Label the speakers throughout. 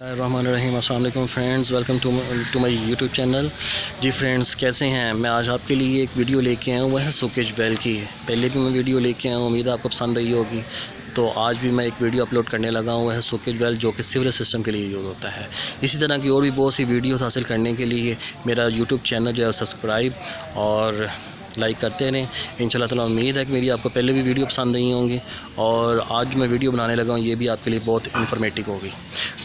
Speaker 1: रहमान अस्सलाम वालेकुम friends, welcome to my YouTube channel. जी फ्रेंड्स, कैसे हैं? मैं आज आपके लिए एक वीडियो लेके आया हूँ, वह है सोकेज वेल की। पहले भी मैं वीडियो लेके आया हूँ, उम्मीद है आपको पसंद आई होगी। तो आज भी मैं एक वीडियो अपलोड करने लगा हूँ, वह है सोकेज वेल, जो कि सीवरेज सिस्टम के लिए यूज़ होता है। इसी तरह की और भी बहुत सी वीडियो हासिल करने के लिए मेरा यूट्यूब चैनल जो है सब्सक्राइब और लाइक करते रहें। इंशाल्लाह ताला उम्मीद है कि मेरी आपको पहले भी वीडियो पसंद नहीं होंगी और आज मैं वीडियो बनाने लगा हूँ, ये भी आपके लिए बहुत इन्फॉर्मेटिव होगी।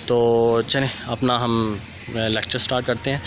Speaker 1: तो चलें अपना हम लेक्चर स्टार्ट करते हैं।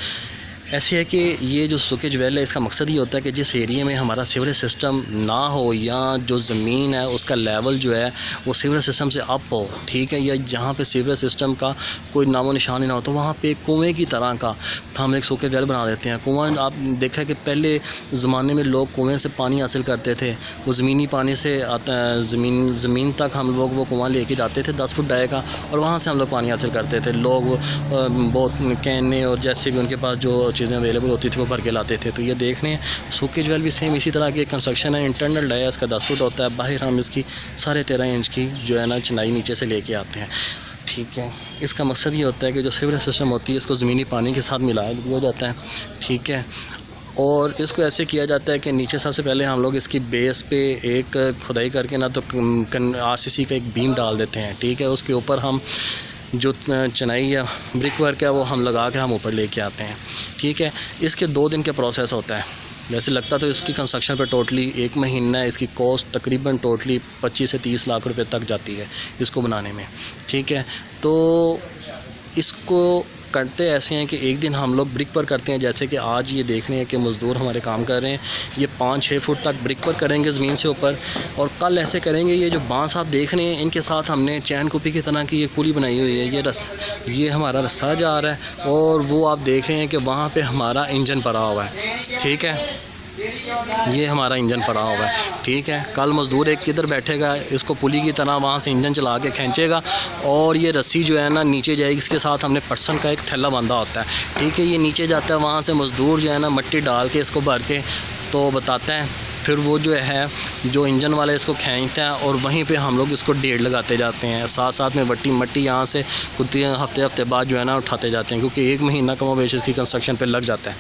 Speaker 1: ऐसे है कि ये जो सोकेज वेल है, इसका मकसद ये होता है कि जिस एरिया में हमारा सीवरेज सिस्टम ना हो या जो ज़मीन है उसका लेवल जो है वो सीवरेज सिस्टम से अप हो, ठीक है, या जहाँ पे सीवरेज सिस्टम का कोई नामो निशान ही ना हो, तो वहाँ पे कुएँ की तरह का हम एक सोकेज वेल बना देते हैं। कुआँ आप देखा कि पहले ज़माने में लोग कुएँ से पानी हासिल करते थे, वो ज़मीनी पानी से आता ज़मीन तक हम लोग वो कुआँ लेके जाते थे 10 फुट डाय का, और वहाँ से हम लोग पानी हासिल करते थे। लोग बहुत कैने और जैसे भी उनके पास जो चीज़ें अवेलेबल होती थी वो भर के लाते थे। तो ये देख रहे हैं सोकेज वेल भी सेम इसी तरह की कंस्ट्रक्शन है। इंटरनल डाया इसका 10 फुट होता है, बाहर हम इसकी 13.5 इंच की जो है ना चिनाई नीचे से लेके आते हैं, ठीक है। इसका मकसद ये होता है कि जो सीवरेज सिस्टम होती है इसको ज़मीनी पानी के साथ मिला दिया जाता है, ठीक है। और इसको ऐसे किया जाता है कि नीचे सबसे पहले हम लोग इसकी बेस पे एक खुदाई करके ना तो RCC का एक बीम डाल देते हैं, ठीक है। उसके ऊपर हम जो चिनाई या ब्रिक वर्क है वो हम लगा के हम ऊपर लेके आते हैं, ठीक है। इसके 2 दिन का प्रोसेस होता है। वैसे लगता तो इसकी कंस्ट्रक्शन पे टोटली 1 महीना है, इसकी कॉस्ट तकरीबन टोटली 25 से 30 लाख रुपए तक जाती है इसको बनाने में, ठीक है। तो इसको करते ऐसे हैं कि एक दिन हम लोग ब्रिक पर करते हैं, जैसे कि आज ये देख रहे हैं कि मज़दूर हमारे काम कर रहे हैं, ये 5-6 फुट तक ब्रिक पर करेंगे ज़मीन से ऊपर, और कल ऐसे करेंगे। ये जो बांस आप देख रहे हैं इनके साथ हमने चैन कुपी की तरह की एक पुली बनाई हुई है, ये हमारा रस्सा जा रहा है, और वो आप देख रहे हैं कि वहाँ पर हमारा इंजन पड़ा हुआ है, ठीक है। ये हमारा इंजन पड़ा हुआ है, ठीक है। कल मज़दूर एक किधर बैठेगा, इसको पुली की तरह वहाँ से इंजन चला के खींचेगा, और ये रस्सी जो है ना नीचे जाएगी। इसके साथ हमने पटसन का एक थैला बांधा होता है, ठीक है। ये नीचे जाता है, वहाँ से मज़दूर जो है ना मट्टी डाल के इसको भर के तो बताता है, फिर वो जो है जो इंजन वाला इसको खींचता है, और वहीं पे हम लोग इसको ढेर लगाते जाते हैं। साथ साथ में मट्टी यहाँ से कुछ हफ्ते बाद जो है ना उठाते जाते हैं, क्योंकि 1 महीना कमोबेश इसकी कंस्ट्रक्शन पे लग जाता है,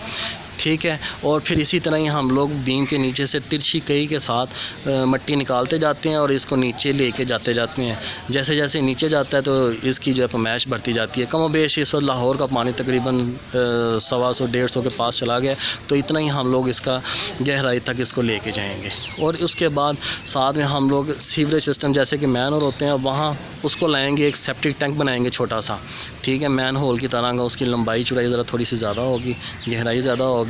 Speaker 1: ठीक है। और फिर इसी तरह ही हम लोग बीम के नीचे से तिरछी कई के साथ मट्टी निकालते जाते हैं और इसको नीचे लेके जाते हैं। जैसे जैसे नीचे जाता है तो इसकी जो है पैमाइश बढ़ती जाती है। कमोबेश इस वक्त लाहौर का पानी तकरीबन 125-150 के पास चला गया, तो इतना ही हम लोग इसका गहराई तक इसको लेके जाएंगे। और उसके बाद साथ में हम लोग सीवरेज सिस्टम जैसे कि मैन होल होते हैं, वहाँ उसको लाएंगे, एक सेप्टिक टैंक बनाएंगे छोटा सा, ठीक है, मैन होल की तरह का। उसकी लंबाई चौड़ाई ज़रा थोड़ी सी ज़्यादा होगी, गहराई ज़्यादा होगी।